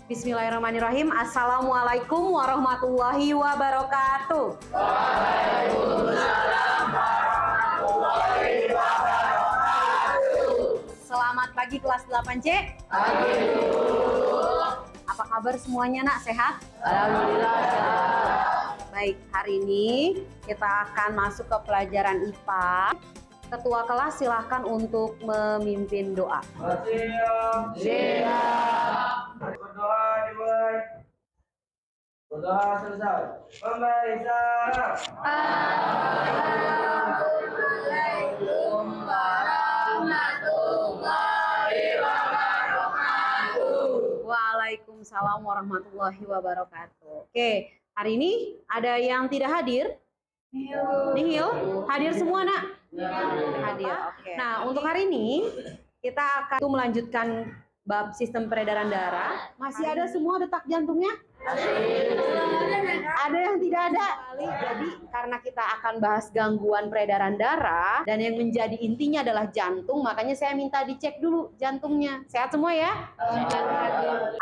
Bismillahirrahmanirrahim. Assalamualaikum warahmatullahi wabarakatuh. Waalaikumsalam warahmatullahi wabarakatuh. Selamat pagi kelas 8C. Pagi. Apa kabar semuanya nak? Sehat? Alhamdulillah. Baik, hari ini kita akan masuk ke pelajaran IPA. Ketua kelas silahkan untuk memimpin doa. Siap. Berdoa dimulai. Berdoa selesai. Memberi salam. Assalamualaikum warahmatullahi wabarakatuh. Waalaikumsalam warahmatullahi wabarakatuh. Oke, hari ini ada yang tidak hadir? Nihil? Hadir semua nak? Hadir. Oke. Nah, untuk hari ini kita akan melanjutkan bab sistem peredaran darah. Masih ada semua detak jantungnya? Ada yang tidak ada. Jadi karena kita akan bahas gangguan peredaran darah dan yang menjadi intinya adalah jantung, makanya saya minta dicek dulu jantungnya. Sehat semua ya?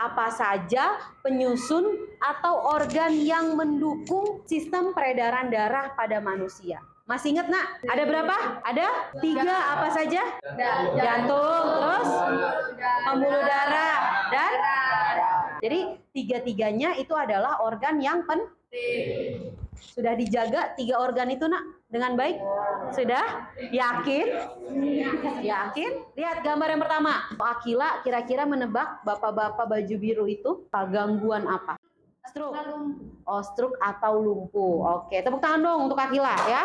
Apa saja penyusun atau organ yang mendukung sistem peredaran darah pada manusia? Masih ingat nak? Ada berapa? Ada 3 apa saja? Jantung, terus pembuluh darah, dan jadi 3-tiganya itu adalah organ yang penting. Sudah dijaga 3 organ itu nak dengan baik? Sudah? Yakin? Yakin? Lihat gambar yang pertama. Akila kira-kira menebak bapak-bapak baju biru itu gangguan apa? Stroke. Oh, stroke atau lumpuh. Oke, tepuk tangan dong untuk Akila ya.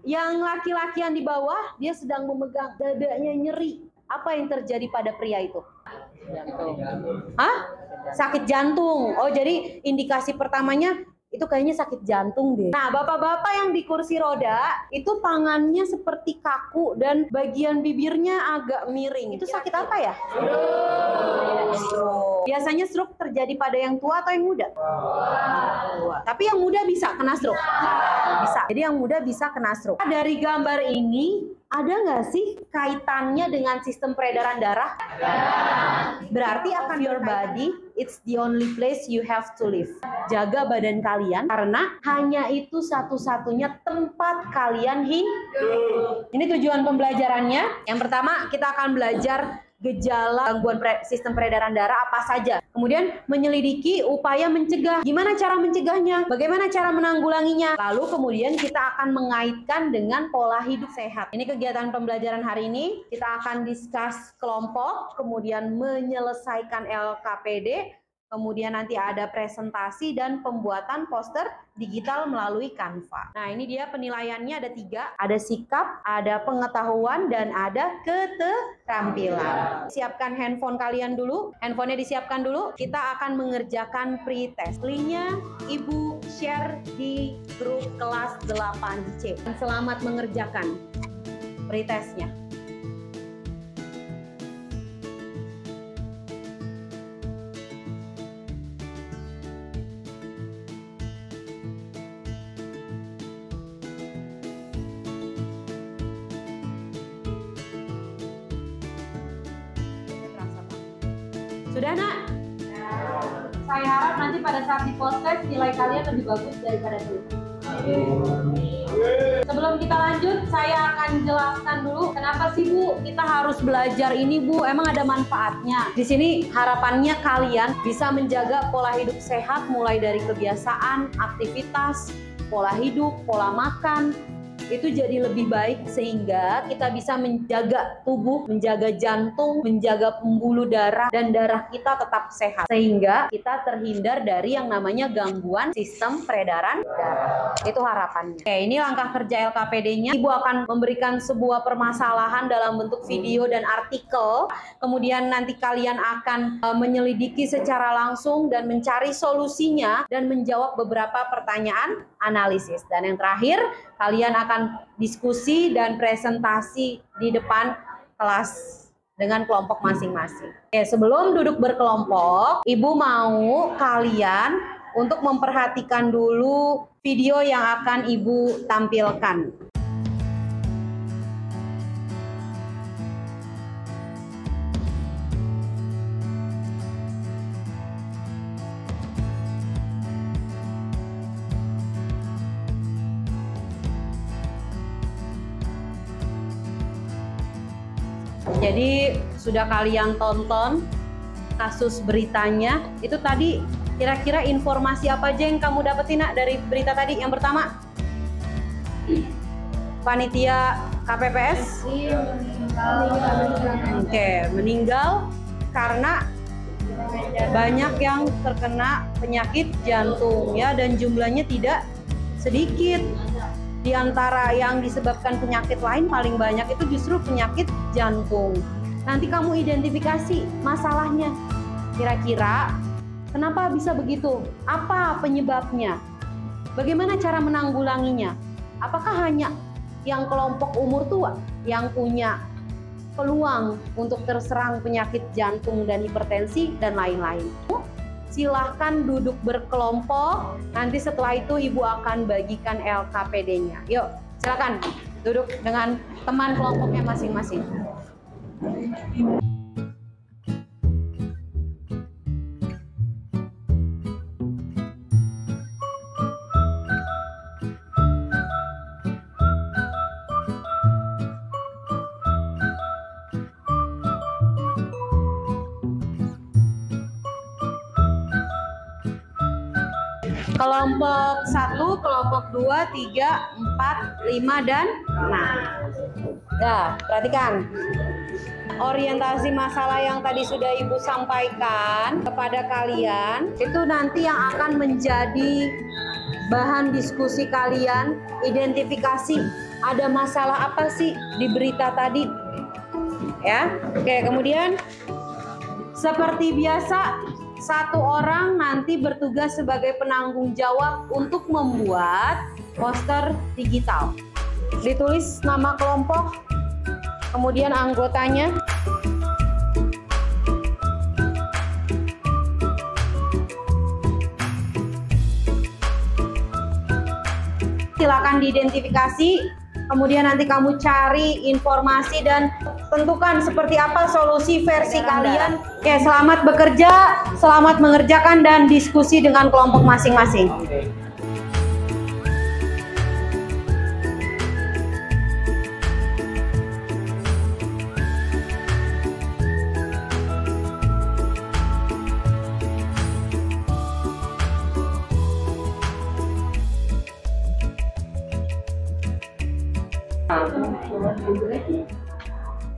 Yang laki-laki yang di bawah, dia sedang memegang dadanya nyeri. Apa yang terjadi pada pria itu? Jantung. Hah? Sakit jantung. Oh, jadi indikasi pertamanya itu kayaknya sakit jantung deh. Nah, bapak-bapak yang di kursi roda itu tangannya seperti kaku dan bagian bibirnya agak miring. Itu sakit apa ya? Stroke. Biasanya stroke terjadi pada yang tua atau yang muda? Tua. Tapi yang muda bisa kena stroke? Bisa. Jadi yang muda bisa kena stroke. Dari gambar ini ada nggak sih kaitannya dengan sistem peredaran darah? Berarti akan your body, it's the only place you have to live. Jaga badan kalian karena hanya itu satu-satunya tempat kalian hidup. Ini tujuan pembelajarannya. Yang pertama kita akan belajar gejala gangguan sistem peredaran darah apa saja. Kemudian menyelidiki upaya mencegah. Gimana cara mencegahnya? Bagaimana cara menanggulanginya? Lalu kemudian kita akan mengaitkan dengan pola hidup sehat. Ini kegiatan pembelajaran hari ini. Kita akan discuss kelompok, kemudian menyelesaikan LKPD, kemudian nanti ada presentasi dan pembuatan poster digital melalui Canva. Nah, ini dia penilaiannya ada 3. Ada sikap, ada pengetahuan, dan ada keterampilan. Siapkan handphone kalian dulu. Handphonenya disiapkan dulu. Kita akan mengerjakan pre-test. Linknya Ibu share di grup kelas 8C. Selamat mengerjakan pre-testnya. Sudah nak? Ya. Saya harap nanti pada saat di post test nilai kalian lebih bagus daripada dulu. Sebelum kita lanjut, saya akan jelaskan dulu kenapa sih Bu kita harus belajar ini Bu. Emang ada manfaatnya. Di sini harapannya kalian bisa menjaga pola hidup sehat mulai dari kebiasaan, aktivitas, pola hidup, pola makan. Itu jadi lebih baik sehingga kita bisa menjaga tubuh, menjaga jantung, menjaga pembuluh darah, dan darah kita tetap sehat. Sehingga kita terhindar dari yang namanya gangguan sistem peredaran darah. Itu harapannya. Oke, ini langkah kerja LKPD-nya. Ibu akan memberikan sebuah permasalahan dalam bentuk video dan artikel. Kemudian nanti kalian akan menyelidiki secara langsung dan mencari solusinya dan menjawab beberapa pertanyaan analisis. Dan yang terakhir, kalian akan diskusi dan presentasi di depan kelas dengan kelompok masing-masing. Oke, sebelum duduk berkelompok, Ibu mau kalian untuk memperhatikan dulu video yang akan Ibu tampilkan. Jadi sudah kalian tonton kasus beritanya. Itu tadi kira-kira informasi apa aja yang kamu dapetin nak dari berita tadi? Yang pertama, panitia KPPS meninggal karena banyak yang terkena penyakit jantung ya, dan jumlahnya tidak sedikit. Di antara yang disebabkan penyakit lain paling banyak itu justru penyakit jantung. Nanti kamu identifikasi masalahnya. Kira-kira kenapa bisa begitu? Apa penyebabnya? Bagaimana cara menanggulanginya? Apakah hanya yang kelompok umur tua yang punya peluang untuk terserang penyakit jantung dan hipertensi dan lain-lain? Silahkan duduk berkelompok. Nanti setelah itu ibu akan bagikan LKPD-nya. Yuk, silakan duduk dengan teman kelompoknya masing-masing. Kelompok 1, kelompok 2, 3, 4, 5, dan 6. Nah, perhatikan. Orientasi masalah yang tadi sudah Ibu sampaikan kepada kalian, itu nanti yang akan menjadi bahan diskusi kalian. Identifikasi ada masalah apa sih di berita tadi. Ya, oke, kemudian seperti biasa, satu orang nanti bertugas sebagai penanggung jawab untuk membuat poster digital. Ditulis nama kelompok, kemudian anggotanya. Silakan diidentifikasi, kemudian nanti kamu cari informasi dan tentukan seperti apa solusi versi kalian. Oke, selamat bekerja, selamat mengerjakan, dan diskusi dengan kelompok masing-masing.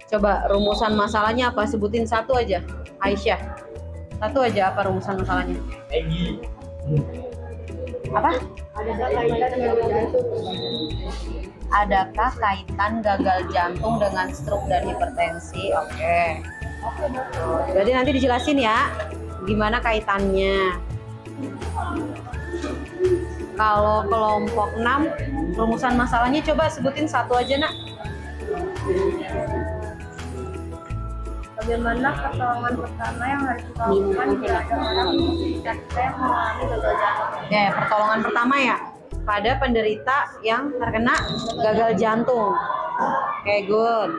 Coba rumusan masalahnya apa? Sebutin satu aja, Aisyah. Satu aja, apa rumusan masalahnya? Apa? Adakah kaitan gagal jantung dengan stroke dan hipertensi? Oke. Berarti nanti dijelasin ya, gimana kaitannya. Kalau kelompok 6, rumusan masalahnya coba sebutin satu aja, nak. Bagaimana pertolongan pertama yang harus dilakukan jika ada orang yang mengalami gagal jantung? Ya, pertolongan pertama ya pada penderita yang terkena gagal jantung. Oke, good.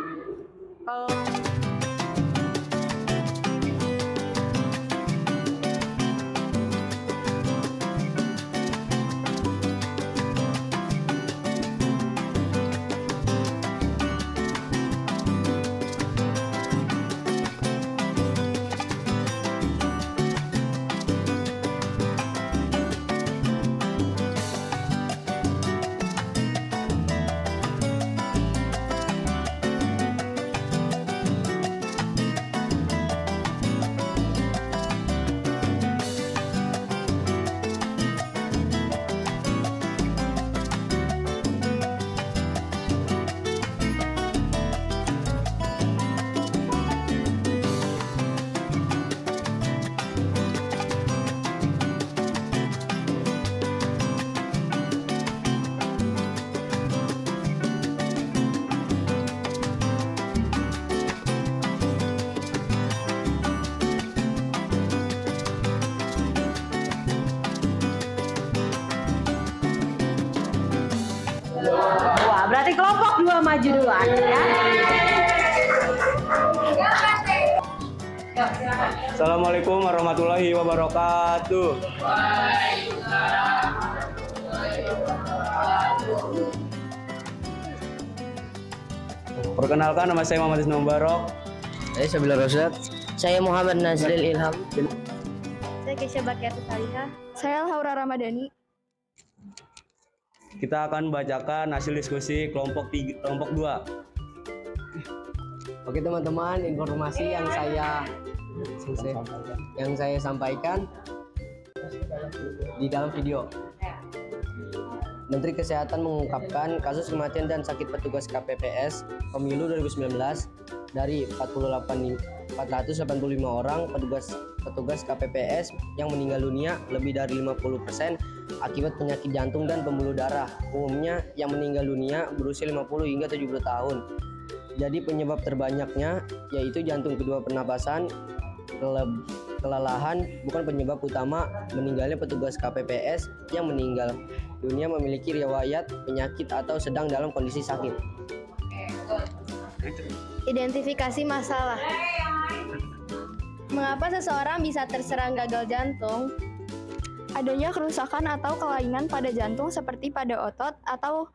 Wah, berarti kelompok 2 maju duluan ya. Assalamualaikum warahmatullahi wabarakatuh. Perkenalkan, nama saya Muhammad Ismail Barok. Saya Sabila Rosyad. Saya Muhammad Nazril Ilham. Saya Kesha Bakiatu Salihah. Saya Laura Ramadhani. Kita akan bacakan hasil diskusi kelompok 2. Oke teman-teman, informasi yang saya sampaikan di dalam video. Menteri Kesehatan mengungkapkan kasus kematian dan sakit petugas KPPS pemilu 2019 dari 485 orang petugas KPPS yang meninggal dunia, lebih dari 50% akibat penyakit jantung dan pembuluh darah. Umumnya yang meninggal dunia berusia 50 hingga 70 tahun. Jadi penyebab terbanyaknya yaitu jantung kedua pernapasan, kelelahan bukan penyebab utama meninggalnya petugas KPPS. Yang meninggal dunia memiliki riwayat penyakit atau sedang dalam kondisi sakit. Identifikasi masalah. Mengapa seseorang bisa terserang gagal jantung? Adanya kerusakan atau kelainan pada jantung seperti pada otot atau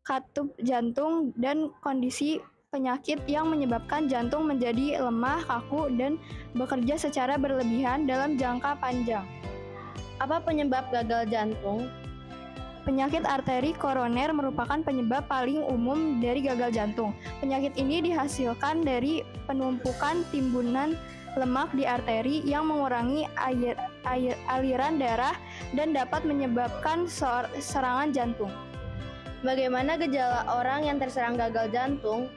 katup jantung dan kondisi penyakit yang menyebabkan jantung menjadi lemah, kaku, dan bekerja secara berlebihan dalam jangka panjang. Apa penyebab gagal jantung? Penyakit arteri koroner merupakan penyebab paling umum dari gagal jantung. Penyakit ini dihasilkan dari penumpukan timbunan lemak di arteri yang mengurangi aliran darah dan dapat menyebabkan serangan jantung. Bagaimana gejala orang yang terserang gagal jantung?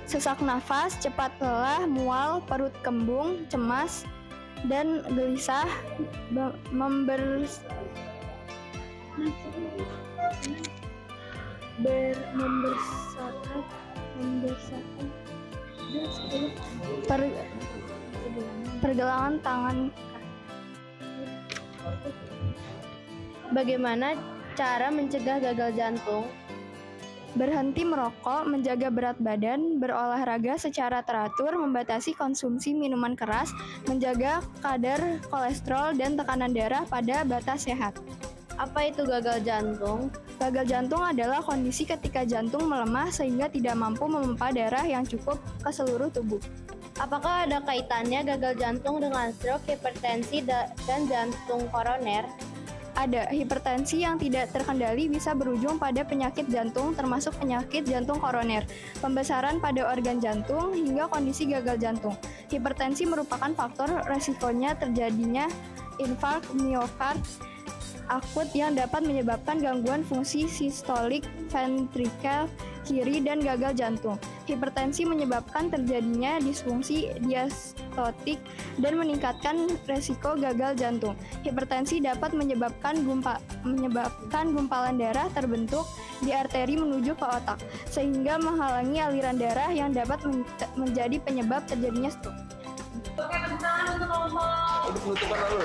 Sesak nafas, cepat lelah, mual, perut kembung, cemas, dan gelisah, pergelangan tangan. Bagaimana cara mencegah gagal jantung? Berhenti merokok, menjaga berat badan, berolahraga secara teratur, membatasi konsumsi minuman keras, menjaga kadar kolesterol dan tekanan darah pada batas sehat. Apa itu gagal jantung? Gagal jantung adalah kondisi ketika jantung melemah sehingga tidak mampu memompa darah yang cukup ke seluruh tubuh. Apakah ada kaitannya gagal jantung dengan stroke, hipertensi, dan jantung koroner? Ada. Hipertensi yang tidak terkendali bisa berujung pada penyakit jantung termasuk penyakit jantung koroner, pembesaran pada organ jantung, hingga kondisi gagal jantung. Hipertensi merupakan faktor resikonya terjadinya infark miokard akut yang dapat menyebabkan gangguan fungsi sistolik ventrikel kiri dan gagal jantung. Hipertensi menyebabkan terjadinya disfungsi diastotik dan meningkatkan resiko gagal jantung. Hipertensi dapat menyebabkan gumpalan darah terbentuk di arteri menuju ke otak, sehingga menghalangi aliran darah yang dapat menjadi penyebab terjadinya stroke. Oke, tepuk tangan untuk kelompok. Penutupan lalu.